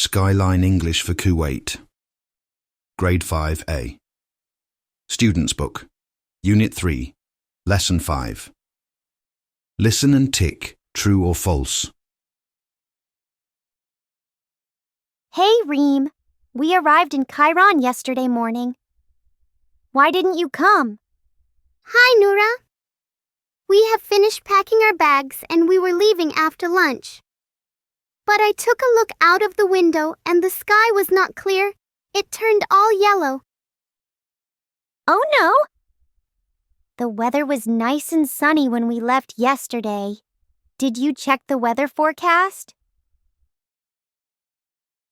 Skyline English for Kuwait. Grade 5A. Student's Book. Unit 3. Lesson 5. Listen and tick true or false. Hey, Reem. We arrived in Skyline yesterday morning. Why didn't you come? Hi, Noura. We have finished packing our bags and we were leaving after lunch. But I took a look out of the window and the sky was not clear. It turned all yellow. Oh, no. The weather was nice and sunny when we left yesterday. Did you check the weather forecast?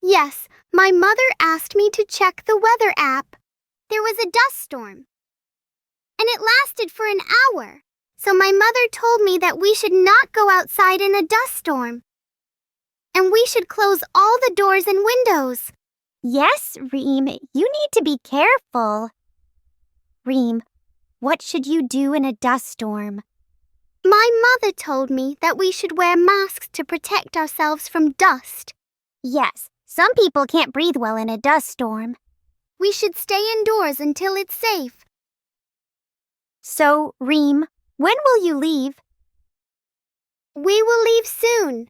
Yes, my mother asked me to check the weather app. There was a dust storm. And it lasted for an hour. So my mother told me that we should not go outside in a dust storm. And we should close all the doors and windows. Yes, Reem, you need to be careful. Reem, what should you do in a dust storm? My mother told me that we should wear masks to protect ourselves from dust. Yes, some people can't breathe well in a dust storm. We should stay indoors until it's safe. So, Reem, when will you leave? We will leave soon.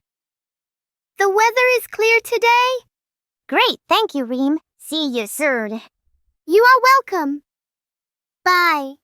The weather is clear today. Great, thank you, Reem. See you soon. You are welcome. Bye.